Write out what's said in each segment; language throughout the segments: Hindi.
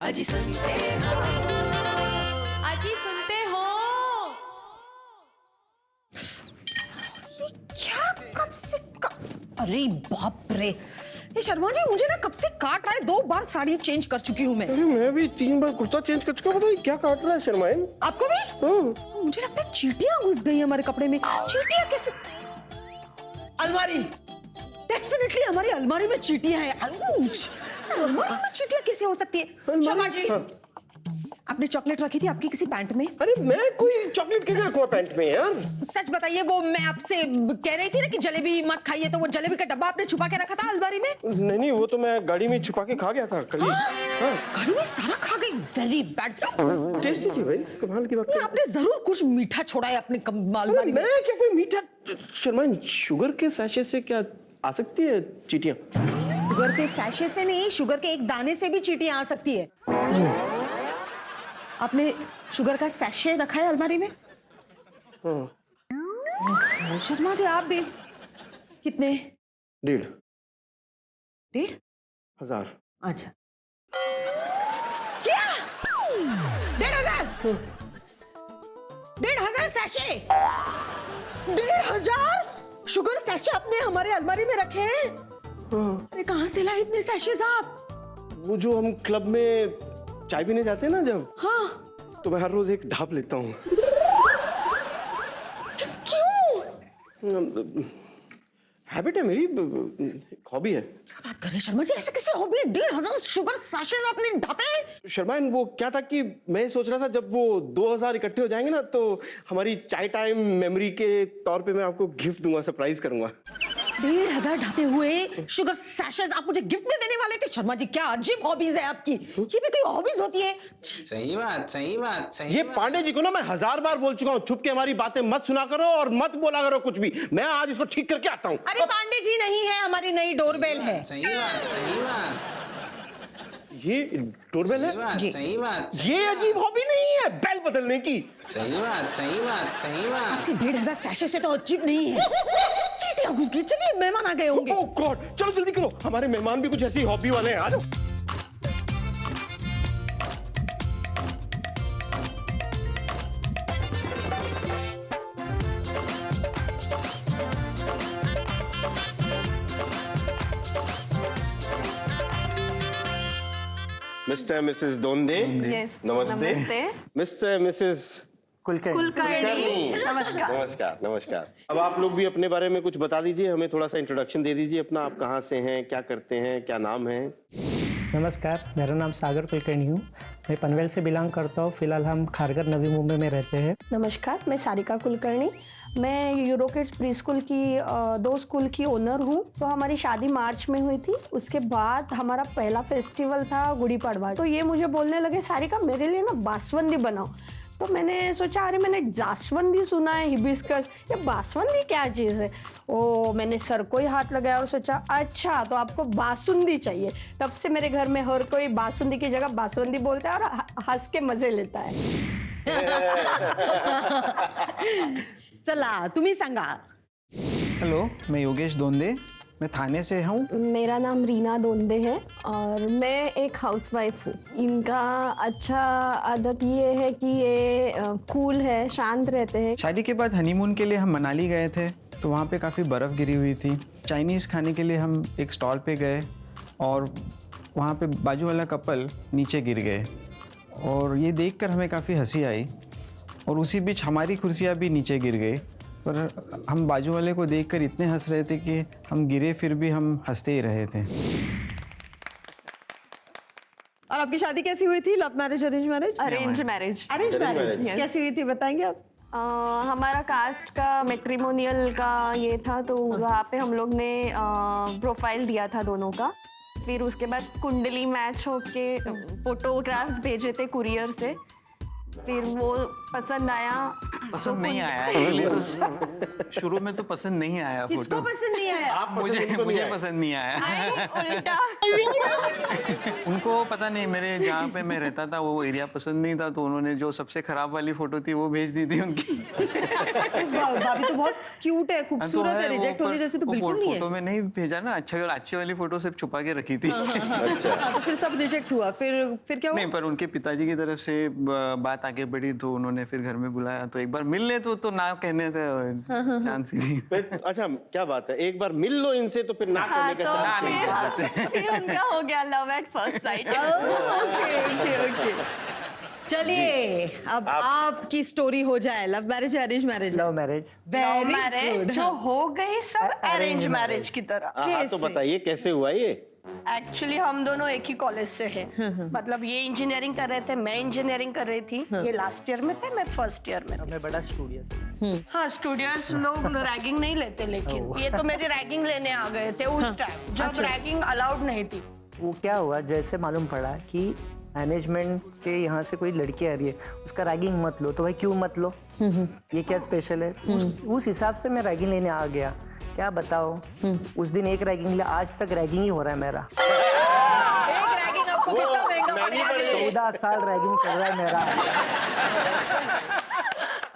अजी सुनते हो, अजी सुनते हो। ये क्या कब से अरे बाप रे, ये शर्मा जी मुझे ना कब से काट रहा है। 2 बार साड़ी चेंज कर चुकी हूँ मैं। अरे मैं भी 3 बार कुर्ता चेंज कर चुका हूँ। बताइए क्या काट रहा है शर्माइन? आपको भी? मुझे लगता है चींटियां घुस गई हमारे कपड़े में। चींटियां कैसे? अलमारी, डेफिनेटली हमारी अलमारी में चींटियां हैं। अलमारी में चींटियां कैसे हो सकती है? शर्मा जी, आपने चॉकलेट रखी थी आपकी किसी पैंट में? अरे मैं कोई चॉकलेट कैसे रखूंगा पैंट में यार? सच बताइए, वो मैं आपसे कह रही थी ना कि जलेबी मत खाइए, तो वो जलेबी का डब्बा आपने छुपा के रखा था अलमारी में? नहीं, वो तो मैं गाड़ी में छुपा के खा गया था कल ही। गाड़ी में सारा खा गई। Very bad. टेस्टी थी भाई, कमाल की बात। आपने जरूर कुछ मीठा छोड़ा है अपने अलमारी में। मैं क्या कोई मीठा? शर्माइन, शुगर के सैशे से क्या आ सकती है चींटियां? शुगर के सैशे से नहीं, शुगर के एक दाने से भी चींटियां आ सकती है। आपने शुगर का सैशे रखा है अलमारी में? शर्मा जी, आप भी कितने? 1,500। अच्छा, क्या 1,500? 1,500 सैशे? 1,500 शुगर सैशे आपने हमारे अलमारी में रखे हैं? अरे कहाँ से लाए इतने सैशेस आप? वो जो हम क्लब में चाय पीने जाते हैं ना जब, हाँ। तो मैं हर रोज एक ढाप लेता हूँ। क्यों? हैबिट है मेरी, हॉबी है। क्या बात कर रहे हैं शर्मा जी? ऐसे कैसे हॉबी? 1,500 शुगर सैशेस आपने ढापे? शर्माइन, वो क्या था कि मैं सोच रहा था जब वो 2,000 इकट्ठे हो जाएंगे ना, तो हमारी चाय टाइम मेमोरी के तौर पे मैं आपको गिफ्ट दूंगा, सरप्राइज करूंगा। 1,500 ढापे हुए शुगर सैशेस आप मुझे गिफ्ट में देने वाले थे? शर्मा जी, क्या अजीब हॉबीज है आपकी। ये भी कोई हॉबीज होती है? सही बात, सही बात, सही ये बात। पांडे जी को ना मैं 1000 बार बोल चुका हूँ, छुप के हमारी बातें मत सुना करो और मत बोला करो कुछ भी। मैं आज इसको ठीक करके आता हूँ। अरे पांडे जी नहीं है, हमारी नई डोरबेल है। सही बात, सही बात, ये डोरबेल सही है? बात, सही बात, ये अजीब हॉबी नहीं है बेल बदलने की। सही बात, सही बात, सही बात। आपके 1,500 सैशे से तो अजीब नहीं है। चींटियां घुस गई। चलिए, मेहमान आ गए होंगे। ओह गॉड, चलो जल्दी करो, हमारे मेहमान भी कुछ ऐसी हॉबी वाले हैं। आ जाओ। मिस्टर मिसेस दोंदे, नमस्ते। मिस्टर मिसेस कुलकर्णी, नमस्कार नमस्कार। अब आप लोग भी अपने बारे में कुछ बता दीजिए, हमें थोड़ा सा इंट्रोडक्शन दे दीजिए अपना। आप कहाँ से हैं, क्या करते हैं, क्या नाम है? नमस्कार, मेरा नाम सागर कुलकर्णी हूँ। मैं पनवेल से बिलोंग करता हूँ। फिलहाल हम खारघर नवी मुंबई में रहते हैं। नमस्कार, मैं सारिका कुलकर्णी। मैं यूरोकिड्स प्री स्कूल की 2 स्कूल की ओनर हूँ। तो हमारी शादी मार्च में हुई थी। उसके बाद हमारा पहला फेस्टिवल था गुड़ी पड़वा। तो ये मुझे बोलने लगे, सारिका मेरे लिए ना बासवंदी बनाओ। तो मैंने सोचा, अरे मैंने जासवंदी सुना है, हिबिस्कस, ये बासवंदी क्या चीज़ है? ओ, मैंने सर को ही हाथ लगाया और सोचा, अच्छा तो आपको बासुंदी चाहिए। तब से मेरे घर में हर कोई बासुंदी की जगह बासवंदी बोलता है और हंस के मजे लेता है। चला, तुम्ही सांगा। हेलो, मैं योगेश दोंदे, मैं थाने से हूँ। मेरा नाम रीना दोंदे है और मैं एक हाउसवाइफ हूँ। इनका अच्छा आदत ये है कि ये कूल है, शांत रहते हैं। शादी के बाद हनीमून के लिए हम मनाली गए थे, तो वहाँ पे काफ़ी बर्फ़ गिरी हुई थी। चाइनीज़ खाने के लिए हम एक स्टॉल पे गए और वहाँ पे बाजू वाला कपल नीचे गिर गए और ये देखकर हमें काफ़ी हंसी आई और उसी बीच हमारी कुर्सियाँ भी नीचे गिर गई। पर हम बाजू वाले को देखकर इतने हंस रहे थे कि हम गिरे फिर भी हम हंसते ही रहे थे। और आपकी शादी कैसी हुई थी? Love marriage, arrange marriage? Arrange marriage. Arrange marriage कैसी हुई थी, बताएंगे आप? हमारा कास्ट का मैट्रिमोनियल का ये था, तो वहाँ पे हम लोग ने प्रोफाइल दिया था दोनों का। फिर उसके बाद कुंडली मैच होके फोटोग्राफ्स भेजे थे कुरियर से। फिर वो पसंद आया पसंद नहीं आया actually तो शुरू में तो पसंद नहीं आया किसको फोटो पसंद नहीं आया? आप पसंद उनको नहीं मुझे आए? पसंद नहीं आया उल्टा उनको पता नहीं, मेरे जहाँ पे मैं रहता था वो एरिया पसंद नहीं था, तो उन्होंने जो सबसे खराब वाली फोटो थी वो भेज दी थी उनकी। भाभी तो बहुत क्यूट है, खूबसूरत है, रिजेक्ट होने जैसे तो बिल्कुल नहीं है। फोटो में नहीं भेजा ना, अच्छी वाली फोटो सिर्फ छुपा के रखी थी। अच्छा। हाँ, तो फिर सब रिजेक्ट हुआ, फिर क्या हुआ? नहीं, पर उनके पिताजी की तरफ से बात आगे बढ़ी तो उन्होंने फिर घर में बुलाया, तो एक बार मिल ले तो ना कहने थे चांस ही नहीं। फिर अच्छा क्या बात है, एक बार मिल लो इनसे तो फिर ना करने का चांस नहीं नहीं कहते। है। फिर उनका हो गया love at first sight. Okay. चलिए अब आपकी स्टोरी हो जाए, लव मैरिज या arrange marriage? Love marriage. Love very marriage जो हो गई सब अरेंज मैरिज की तरह। हाँ तो कैसे? बताइए कैसे हुआ ये? एक्चुअली हम दोनों एक ही कॉलेज से हैं। मतलब ये इंजीनियरिंग कर रहे थे, मैं इंजीनियरिंग कर रही थी। ये लास्ट ईयर में थे, मैं फर्स्ट ईयर में। मैं बड़ा स्टूडियस। हाँ, स्टूडेंट्स लोग रैगिंग नहीं लेते, लेकिन ये तो मेरी रैगिंग लेने आ गए थे उस टाइम जब रैगिंग अलाउड नहीं थी। वो क्या हुआ, जैसे मालूम पड़ा कि मैनेजमेंट के यहाँ से कोई लड़की आ रही है, उसका रैगिंग मत लो, तो भाई क्यों मत लो, ये क्या स्पेशल है? उस हिसाब से मैं रैगिंग लेने आ गया। क्या बताओ, उस दिन एक रैगिंग लिया, आज तक रैगिंग ही हो रहा है मेरा। एक रैगिंग आपको कितना महंगा महंगी पड़ेगा? पड़ेगी। 14 साल रैगिंग चल रहा है मेरा।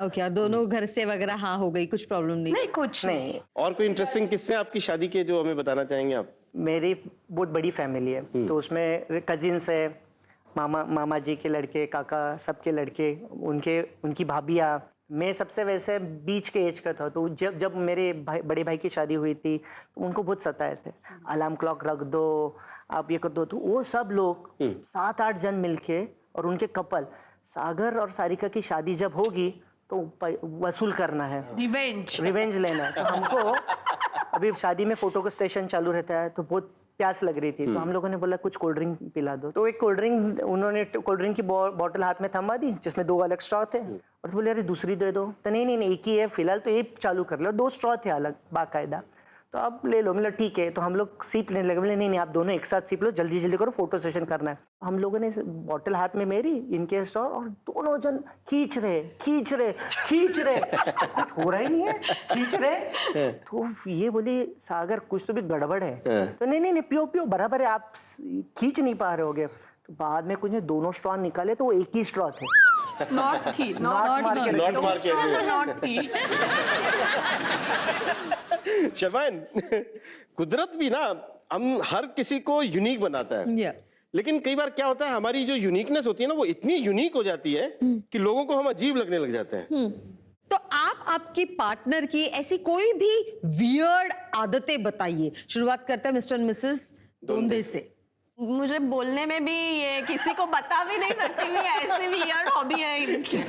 ओके, और दोनों घर से वगैरह हाँ हो गई, कुछ प्रॉब्लम नहीं? नहीं, कुछ नहीं। और कोई इंटरेस्टिंग किस्से आपकी शादी के जो हमें बताना चाहेंगे आप? मेरी बहुत बड़ी फैमिली है, तो उसमें कजिन्स है, मामा जी के लड़के, काका सबके लड़के, उनकी भाभियाँ। मैं सबसे वैसे बीच के एज का था, तो जब मेरे बड़े भाई की शादी हुई थी तो उनको बहुत सताए थे, अलार्म क्लॉक रख दो, आप ये कर दो। तो वो सब लोग 7-8 जन मिलके, और उनके कपल, सागर और सारिका की शादी जब होगी तो वसूल करना है, रिवेंज लेना है। तो हमको अभी शादी में फोटो का सेशन चालू रहता है, तो बहुत प्यास लग रही थी, तो हम लोगों ने बोला कुछ कोल्ड ड्रिंक पिला दो। तो एक कोल्ड ड्रिंक, उन्होंने कोल्ड ड्रिंक की बोतल हाथ में थमा दी जिसमें 2 अलग स्ट्रॉ थे, और तो बोले अरे दूसरी दे दो। तो नहीं एक ही है फिलहाल, तो ये चालू कर लो। 2 स्ट्रॉ थे अलग बाकायदा, तो आप ले लो। मतलब ठीक है, तो हम लोग सीप लेने लगे। बोले नहीं आप दोनों एक साथ सीप लो, जल्दी जल्दी करो, फोटो सेशन करना है। हम लोगों ने बॉटल हाथ में मेरी, इनके स्ट्रॉ, और दोनों जन खींच रहे, कुछ हो रहा ही नहीं है, खींच रहे। तो ये बोली सागर कुछ तो भी गड़बड़ है। तो नहीं पियो बराबर है, आप खींच नहीं पा रहे होगे। तो बाद में कुछ ने दोनों स्ट्रॉ निकाले, तो वो एक ही स्ट्रॉ थे। नॉट थी, नॉट मार के नॉट थी। शबान, कुदरत भी ना हम हर किसी को यूनिक बनाता है। Yeah. लेकिन कई बार क्या होता है, हमारी जो यूनिकनेस होती है ना, वो इतनी यूनिक हो जाती है कि लोगों को हम अजीब लगने लग जाते हैं। तो आप आपकी पार्टनर की ऐसी कोई भी वियर्ड आदतें बताइए। शुरुआत करते हैं मिस्टर एंड मिसेस दोंदे से। मुझे बोलने में भी ये किसी को बता भी नहीं सकती भी ऐसे वियर्ड हॉबी है इनकी।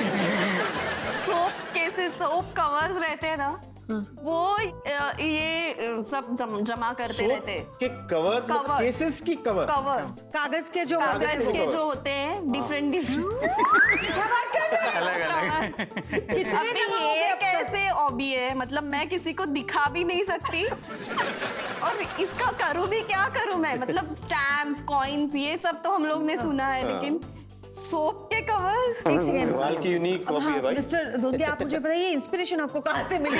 सोप कवर्स रहते हैं ना, वो ये सब जमा करते रहते हैं। के कवर्स, कवर। केसेस की कवर, कवर्स, कागज के जो कागज के cover। जो होते हैं डिफरेंट अलग कितने अभी जमा हो गए ये अब तक? कैसे हॉबी है, मतलब मैं किसी को दिखा भी नहीं सकती और इसका करूँ भी क्या करूँ मैं, मतलब स्टैम्प्स, कॉइन्स, ये सब तो हम लोग ने सुना है, लेकिन सोप के कवर्स। एक सेकंड, कमाल की यूनिक अब हॉबी है हाँ, भाई। मिस्टर दोंदे आप मुझे बताइए इंस्पिरेशन आपको कहाँ से मिली?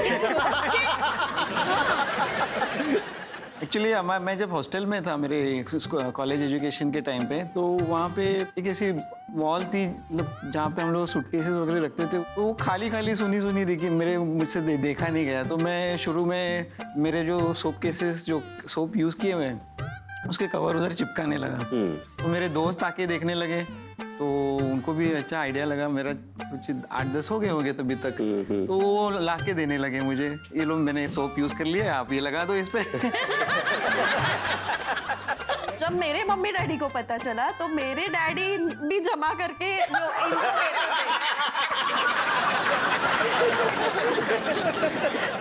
एक्चुअली मैं जब हॉस्टल में था मेरे कॉलेज एजुकेशन के टाइम पे, तो वहाँ पे एक ऐसी वॉल थी, मतलब जहाँ पे हम लोग सूटकेसेस वगैरह रखते थे, तो वो खाली सुनी दिखी, मुझसे देखा नहीं गया। तो मैं शुरू में मेरे जो सोप केसेस, जो सोप यूज़ किए मैं, उसके कवर उधर चिपकाने लगा। तो मेरे दोस्त आके देखने लगे, तो उनको भी अच्छा आइडिया लगा। मेरा कुछ 8-10 हो गए होंगे तभी तक, तो वो ला के देने लगे मुझे, ये लो मैंने सोप यूज़ कर लिया, आप ये लगा दो इस पे। जब मेरे मम्मी डैडी को पता चला, तो मेरे डैडी भी जमा करके जो इनको देते थे।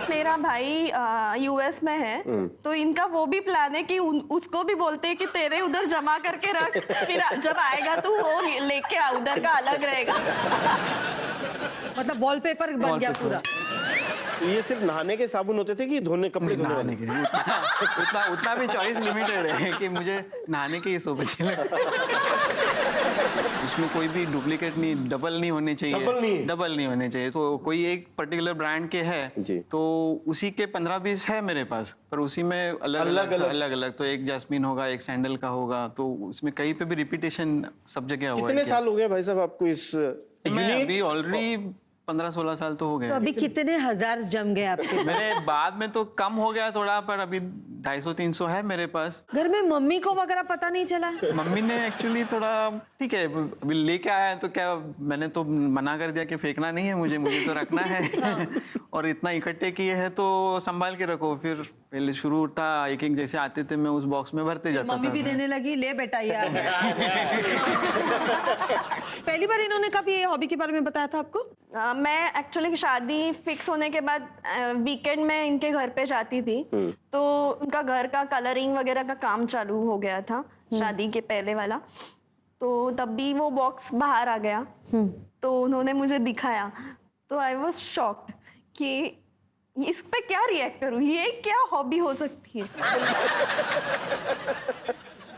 मेरा भाई यूएस में है, तो इनका वो भी प्लान है कि उसको भी बोलते हैं कि तेरे उधर जमा करके रख, फिर जब आएगा तो वो लेके आ, उधर का अलग रहेगा। मतलब वॉलपेपर बन गया पूरा। ये सिर्फ नहाने के साबुन होते थे कि धोने कपड़े धोने वाले? नहाने के लिए उतना भी चॉइस लिमिटेड है कि मुझे नहाने के ही सोप अच्छे लगते हैं। उसमें कोई भी डुप्लीकेट नहीं, डबल नहीं होने चाहिए। डबल नहीं होने चाहिए। तो कोई एक पर्टिकुलर ब्रांड के है जी। तो उसी के 15-20 है मेरे पास, पर उसी में अलग तो एक जैस्मिन होगा, एक सैंडल का होगा, तो उसमें कहीं पे भी रिपीटेशन सब जगह हुआ है। कितने साल हो गए भाई साहब आपको इस मैं अभी ऑलरेडी 15-16 साल तो हो गए। तो अभी कितने हजार जम गए आपके? मेरे बाद में तो कम हो गया थोड़ा, पर अभी 250-300 है मेरे पास। घर में मम्मी को वगैरह पता नहीं चला? मम्मी ने एक्चुअली थोड़ा ठीक है, अभी लेके आया है तो क्या, मैंने तो मना कर दिया कि फेंकना नहीं है, मुझे तो रखना है। और इतना इकट्ठे किए हैं तो संभाल के रखो। फिर पहले शुरू था एक एक जैसे आते थे मैं उस बॉक्स में भरते जाता मम्मी था। भी देने लगी, ले बेटा ये आ गया। पहली बार इन्होंने कब ये हॉबी के बारे में बताया था आपको? मैं एक्चुअली शादी फिक्स होने के बाद वीकेंड में इनके घर पे जाती थी, तो उनका घर का कलरिंग वगैरह का काम चालू हो गया था शादी के पहले वाला, तो तब भी वो बॉक्स बाहर आ गया। तो उन्होंने मुझे दिखाया तो आई वाज शॉक्ड कि इस पे क्या रिएक्ट करूं, ये क्या हॉबी हो सकती है।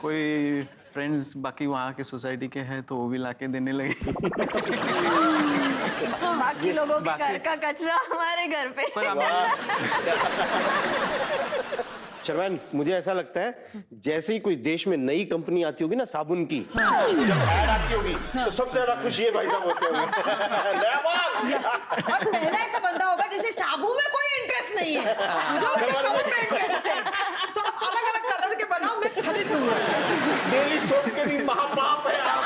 कोई फ्रेंड्स बाकी वहाँ के सोसाइटी के हैं तो वो भी लाके देने लगे। बाकी लोगों के घर का कचरा हमारे घर पे। पर शर्मान, मुझे ऐसा लगता है जैसे ही कोई देश में नई कंपनी आती होगी ना साबुन की, जब ऐड आती होगी तो सबसे ज्यादा खुश ये भाई साहब होते होंगे। नया माल! और पहला ऐसा बंदा होगा जिसे साबुन में कोई इंटरेस्ट नहीं है, जो उसके साबुन में इंटरेस्ट है, तो अलग अलग कलर के बनाओ, मैं खरीद लूंगा। डेली सोप के भी महापाप है आप।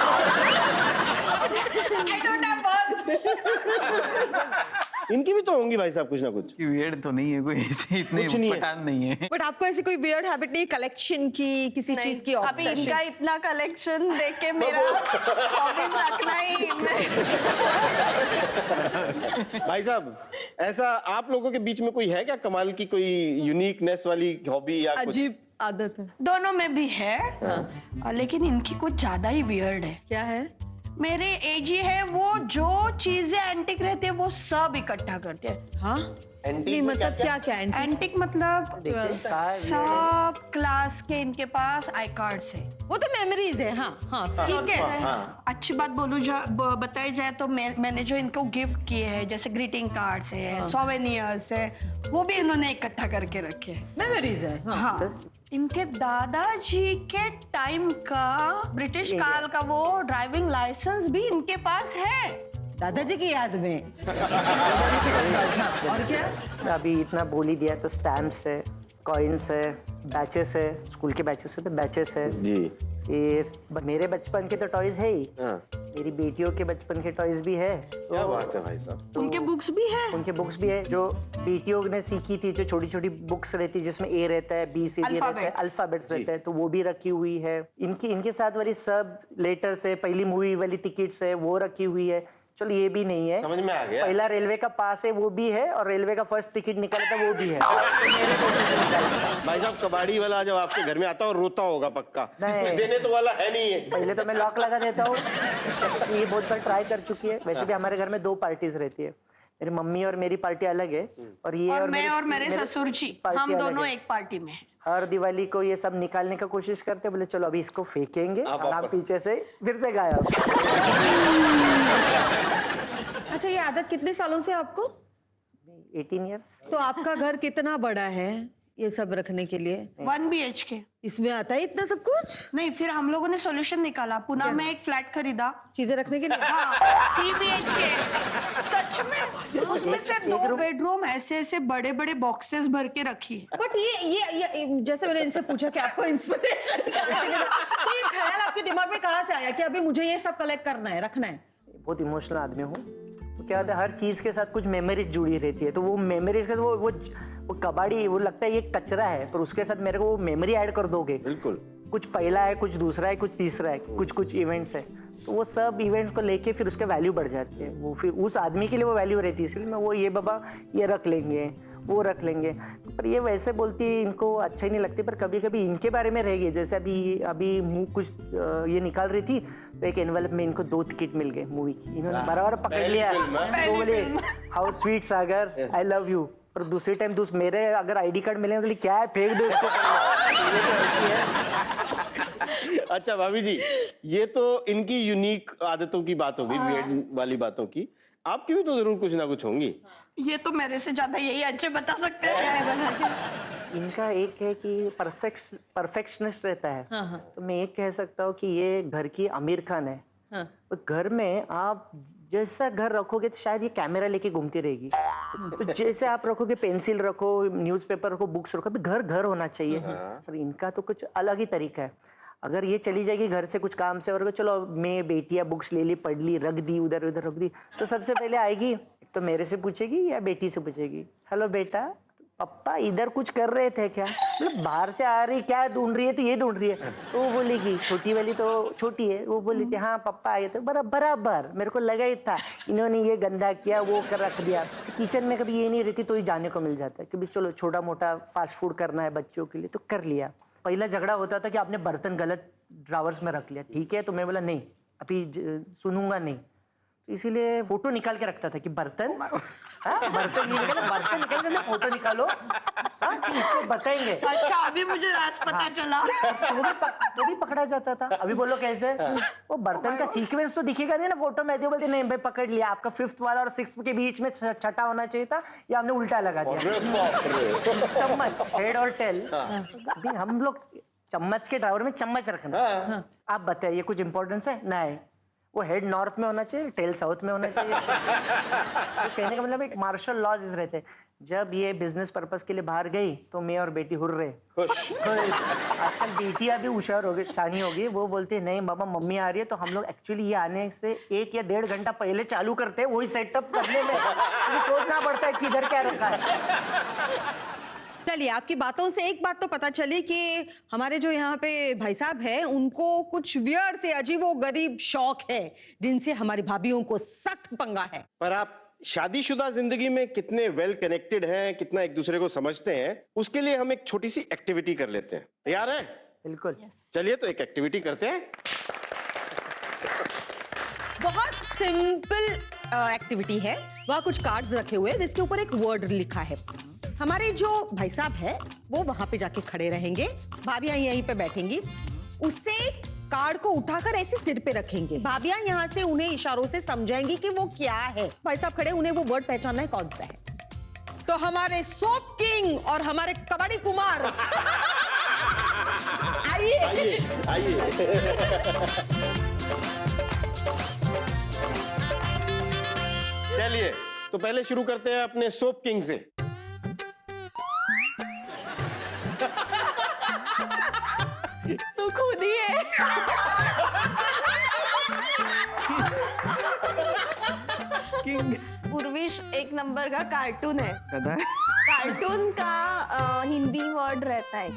I don't have bugs. इनकी भी तो होंगी भाई साहब कुछ ना कुछ। वियर्ड तो नहीं है कोई, इतने कुछ नहीं है। पठान नहीं है। बट आपको ऐसी कोई वियर्ड हैबिट नहीं, कलेक्शन की, किसी चीज की अभी obsession? इनका इतना कलेक्शन देख के मेरा हॉबीज रखना ही भाई साहब, ऐसा आप लोगों के बीच में कोई है क्या कमाल की, कोई यूनिकनेस वाली हॉबी या कुछ? अजीब आदत है। दोनों में भी है, लेकिन इनकी कुछ ज्यादा ही वियर्ड है। क्या है? मेरे एज ये है, वो जो चीजें एंटिक रहते हैं वो सब इकट्ठा करते हैं। हाँ, नहीं मतलब क्या क्या एंटिक मतलब सब क्लास के इनके पास आई कार्ड्स है। वो तो मेमोरीज है। हाँ हाँ, ठीक है। अच्छी बात बताई जाए तो मैंने जो इनको गिफ्ट किए हैं, जैसे ग्रीटिंग कार्ड्स है, सोवेनियर्स है, वो भी इन्होंने इकट्ठा करके रखे हैं। मेमोरीज है। हाँ, इनके दादाजी के टाइम का ब्रिटिश काल का वो ड्राइविंग लाइसेंस भी इनके पास है, दादाजी की याद में। और क्या? अभी इतना बोल ही दिया तो स्टैम्प्स है, कॉइन्स है, बैचेस है, स्कूल के बैचेस होते बैचेस है जी। फिर मेरे बचपन के तो टॉयज है ही, हाँ। मेरी बेटियों के बचपन के टॉयज भी है। क्या बात है भाई साहब। उनके बुक्स भी है। उनके बुक्स भी है जो बेटियों ने सीखी थी, जो छोटी छोटी बुक्स रहती है जिसमें ए रहता है, बी सी डी रहता है, अल्फाबेट्स रहता है, तो वो भी रखी हुई है। इनके साथ वाली सब लेटर्स है, पहली मूवी वाली टिकट्स है वो रखी हुई है। चलो ये भी नहीं है, समझ में आ गया। पहला रेलवे का पास है वो भी है, और रेलवे का फर्स्ट टिकट निकाला था वो भी है। भाई साहब, कबाड़ी वाला जब आपके घर में आता है और रोता होगा पक्का, नहीं। कुछ देने तो वाला है नहीं है। पहले तो मैं लॉक लगा देता हूँ। ये बहुत बार ट्राई कर चुकी है। वैसे भी हमारे घर में 2 पार्टीज रहती है, मेरी मम्मी और मेरी पार्टी अलग है, और ये और मैं और मेरे ससुर जी, पार्टी हम अलग दोनों है। एक पार्टी में हैं। हर दिवाली को ये सब निकालने का कोशिश करते हैं, बोले चलो अभी इसको फेंकेंगे, और हम पीछे से फिर से गायब। अच्छा, ये आदत कितने सालों से आपको? 18 इयर्स। तो आपका घर कितना बड़ा है ये सब रखने के लिए? 1 BHK। इसमें आता है इतना सब कुछ? नहीं, फिर हम लोगों ने सॉल्यूशन निकाला, पुणे में एक फ्लैट खरीदा। चीजें रखने के लिए? हाँ, 3 BHK। सच में उसमें से 2 बेडरूम ऐसे बड़े बड़े बॉक्सेस भर के रखी है। बट ये जैसे मैंने इनसे पूछा कि आपको इंस्पिरेशन कहाँ से मिला, तो ये ख्याल आपके दिमाग में कहाँ से आया कि अभी मुझे ये सब कलेक्ट करना है, रखना है? बहुत इमोशनल आदमी हूँ, तो क्या होता है हर चीज के साथ कुछ मेमोरीज जुड़ी रहती है, तो वो मेमोरीज के साथ वो कबाड़ी, वो लगता है ये कचरा है, पर उसके साथ मेरे को वो मेमोरी ऐड कर दोगे। बिल्कुल। कुछ पहला है, कुछ दूसरा है, कुछ तीसरा है, कुछ इवेंट्स है, तो वो सब इवेंट्स को लेके फिर उसके वैल्यू बढ़ जाती है। वो फिर उस आदमी के लिए वो वैल्यू रहती है, इसलिए मैं वो ये बाबा ये रख लेंगे, वो रख लेंगे। पर ये वैसे बोलती है, इनको अच्छा ही नहीं लगती, पर कभी कभी इनके बारे में रह गई। जैसे अभी कुछ ये निकाल रही थी, तो एक एनवेलप में इनको 2 टिकट मिल गए मूवी की, इन्होंने बराबर पकड़ लिया, तो बोले how sweet Sagar, I love you, पर दूसरी टाइम मेरे अगर आईडी कार्ड मिले तो क्या है, फेंक दो इसको। ये तो ऐसी है। अच्छा भाभी जी, ये तो इनकी यूनिक आदतों की बात होगी, वियर्ड वाली बातों की। आपकी भी तो जरूर कुछ ना कुछ होंगी। ये तो मेरे से ज्यादा यही अच्छे बता सकते हैं। इनका एक है कि परफेक्शनिस्ट रहता है। तो मैं एक कह सकता हूँ कि ये घर की आमिर खान है। घर में आप जैसा घर रखोगे तो शायद ये कैमरा लेके घूमती रहेगी। तो जैसे आप रखोगे, पेंसिल रखो, न्यूज़पेपर रखो, बुक्स रखो, घर घर होना चाहिए। पर इनका तो कुछ अलग ही तरीका है। अगर ये चली जाएगी घर से कुछ काम से और चलो मैं बेटियां बुक्स ले ली, पढ़ ली, रख दी, उधर उधर रख दी, तो सबसे पहले आएगी तो मेरे से पूछेगी या बेटी से पूछेगी, हेलो बेटा, पप्पा इधर कुछ कर रहे थे क्या? मतलब बाहर से आ रही, क्या ढूंढ रही है? तो ये ढूंढ रही है। तो वो बोलेगी, छोटी वाली तो छोटी है, वो बोली थी हाँ पप्पा आए थे। बराबर मेरे को लगा ही था इन्होंने ये गंदा किया, वो कर रख दिया। किचन में कभी ये नहीं रहती तो ही जाने को मिल जाता है कि चलो छोटा मोटा फास्ट फूड करना है बच्चों के लिए तो कर लिया। पहला झगड़ा होता था कि आपने बर्तन गलत ड्रावर्स में रख लिया, ठीक है, तो मैं बोला नहीं अभी सुनूंगा नहीं, तो इसीलिए फोटो निकाल के रखता था कि बर्तन बर्तन निकाल के फोटो निकालो, कि इसको बताएंगे। अच्छा अभी मुझे राज पता चला। तो भी पकड़ा जाता था। अभी बोलो कैसे? वो बर्तन का सीक्वेंस तो दिखेगा नहीं ना फोटो में, बोलते नहीं भाई पकड़ लिया, आपका 5th वाला और 6th के बीच में छठा होना चाहिए था, या हमने उल्टा लगा दिया। चम्मच, हेड और टेल। अभी हम लोग चम्मच के ड्रावर में चम्मच रखना। आप बताइए कुछ इंपॉर्टेंस है? नहीं, वो हेड नॉर्थ में होना चाहिए, टेल साउथ में होना चाहिए। तो कहने का मतलब एक मार्शल लॉज रहते हैं। जब ये बिजनेस पर्पस के लिए बाहर गई तो मैं और बेटी हुर्रे खुश। आजकल बेटियां भी होशियार हो गई, शानी हो गई। वो बोलती नहीं बाबा मम्मी आ रही है, तो हम लोग एक्चुअली ये आने से 1 या 1.5 घंटा पहले चालू करते हैं वही सेटअप करने में। तो सोचना पड़ता है किधर क्या रखा है। चलिए, आपकी बातों से एक बात तो पता चली कि हमारे जो यहाँ पे भाई साहब हैं उनको कुछ वियर्ड से अजीबोगरीब शौक है जिनसे हमारी भाभीयों को सख्त पंगा है। पर आप शादीशुदा जिंदगी में कितने वेल कनेक्टेड हैं, कितना एक दूसरे को समझते हैं, उसके लिए हम एक छोटी सी एक्टिविटी कर लेते हैं। तैयार है? बिल्कुल। चलिए तो एक एक्टिविटी करते हैं। बहुत सिंपल एक्टिविटी है। वहाँ कुछ कार्ड्स रखे हुए हैं जिसके ऊपर एक वर्ड लिखा है। हमारे जो भाई साहब है वो वहां पे जाके खड़े रहेंगे, भाभियां यहीं पे बैठेंगी, उससे कार्ड को उठाकर ऐसे सिर पे रखेंगे। भाभियां यहाँ से उन्हें इशारों से समझाएंगी कि वो क्या है। भाई साहब खड़े, उन्हें वो वर्ड पहचानना है कौन सा है। तो हमारे सोप किंग और हमारे कबड्डी कुमार आइए। चलिए तो पहले शुरू करते हैं अपने सोप किंग से। तू खुद ही है। उर्विश एक नंबर का कार्टून है। कार्टून का हिंदी वर्ड रहता है।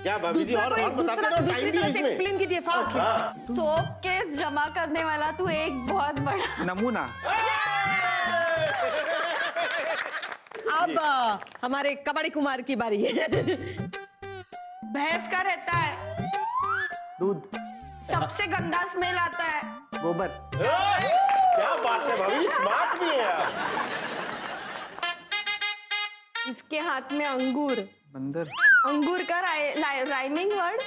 क्या भाभी जी और बताते रहो, टाइम भी है इसमें। एक्सप्लेन कीजिए फास्ट। सोप केस जमा करने वाला तू एक बहुत बड़ा नमूना। अब हमारे कबड्डी कुमार की बारी है। भैंस का रहता है, दूध, सबसे गंदा स्मेल आता है। गोबर। क्या बात है भाभी, स्मार्ट भी है आप। इसके हाथ में अंगूर। बंदर। अंगूर का राइमिंग वर्ड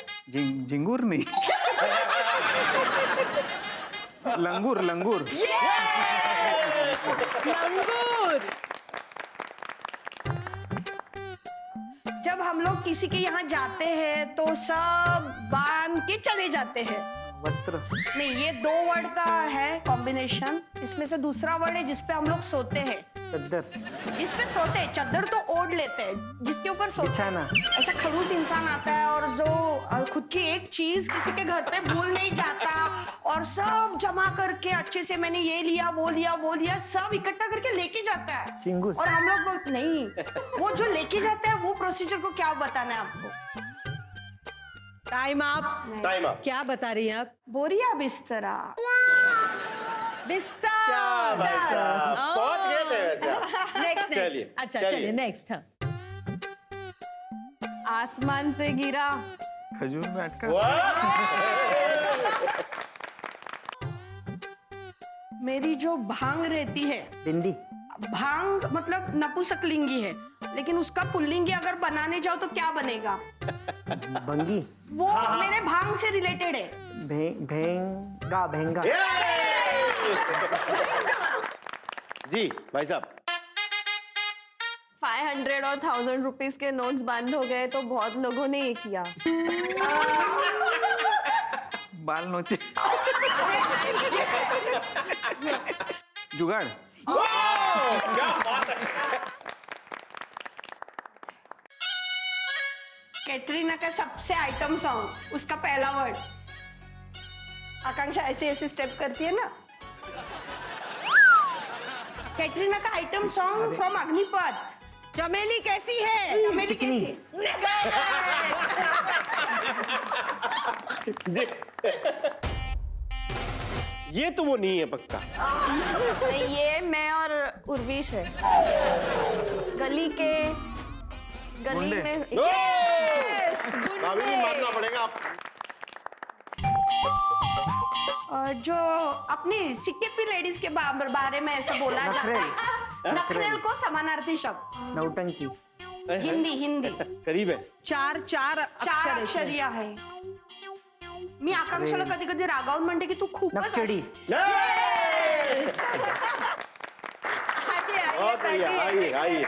झिंगूर नहीं। लंगूर। लंगूर। जब हम लोग किसी के यहाँ जाते हैं तो सब बांध के चले जाते हैं। वस्त्र। नहीं, ये 2 वर्ड का है कॉम्बिनेशन। इसमें से दूसरा वर्ड है जिसपे हम लोग सोते हैं। चद्दर। इसपे सोते हैं, चद्दर तो ओढ़ लेते हैं, जिसके ऊपर सोते हैं। बिछाना। ऐसा खड़ूस इंसान आता है और जो खुद की एक चीज किसी के घर पे भूल नहीं जाता और सब जमा करके अच्छे से मैंने ये लिया वो लिया सब इकट्ठा करके लेके जाता है। चिंगूस। और हम लोग बोलते नहीं, वो जो लेके जाता है वो प्रोसीजर को क्या बताना है आपको। टाइम आप। टाइम आप। क्या बता रही हैं आप? बोरिया बिस्तरा। बिस्तर। क्या भाई साहब, पहुंच गए थे वैसे आप। नेक्स्ट। चलिए, अच्छा चलिए। चलिए नेक्स्ट। आसमान से गिरा। खजूर में अटका। मेरी जो भांग रहती है, बिंदी। भांग मतलब नपुंसकलिंगी है, लेकिन उसका पुल्लिंगी अगर बनाने जाओ तो क्या बनेगा? भंगी, वो मेरे भांग से रिलेटेड है। भेंगा भेंगा। जी भाई साहब। 500 और 1000 रुपीस के नोट्स बंद हो गए तो बहुत लोगों ने ये किया। बाल नोचे। जुगाड़। क्या बात है। कैटरीना का सबसे आइटम सॉन्ग, उसका पहला वर्ड। आकांक्षा ऐसे ऐसे स्टेप करती है ना। कैटरीना का आइटम सॉन्ग फ्रॉम अग्निपथ। चमेली कैसी है? चमेली कैसी? ये तो वो नहीं है पक्का। नहीं, ये मैं और उर्विश है। गली में अभी भी मानना पड़ेगा आप। जो अपनी सिक्के लेडीज के बारे में ऐसा बोला जाता है, नखरेल को समानार्थी शब्द। नौटंकी, हिंदी करीब है। चार चार अक्षरिया है. मी आकांक्षाला कधी कधी रागावून म्हणते की तू खूपच नक्षडी, बहुत बढ़िया, आइए आइए।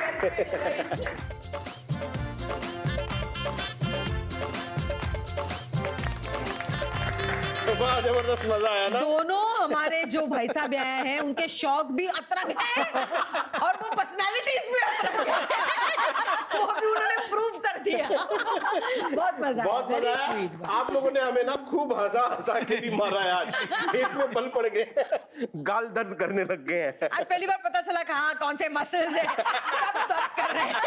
बड़ा जबरदस्त मजा आया ना। दोनों हमारे जो भाई साहब आए हैं उनके शौक भी अतरंग है और वो पर्सनालिटीज भी अतरंग है। वो भी उन्होंने प्रूव कर दिया। बहुत मजा बहुत मजा आया। आप लोगों ने हमें ना खूब हंसा हंसा के भी मारा आज। पेट में बल पड़ गए, गाल दर्द करने लग गए हैं। आज पहली बार पता चला कहाँ कौन से मसल्स है, सब दर्द कर रहे हैं।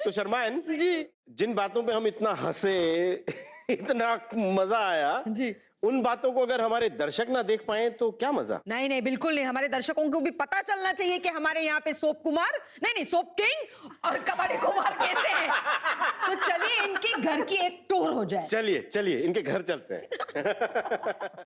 तो शर्मायन जी, जिन बातों पे हम इतना हंसे, इतना मजा आया जी, उन बातों को अगर हमारे दर्शक ना देख पाए तो क्या मजा। नहीं नहीं बिल्कुल नहीं, हमारे दर्शकों को भी पता चलना चाहिए कि हमारे यहाँ पे सोप कुमार नहीं सोप किंग और कबड्डी कुमार कैसे हैं। तो चलिए इनकी घर की एक टूर हो जाए। चलिए चलिए इनके घर चलते हैं।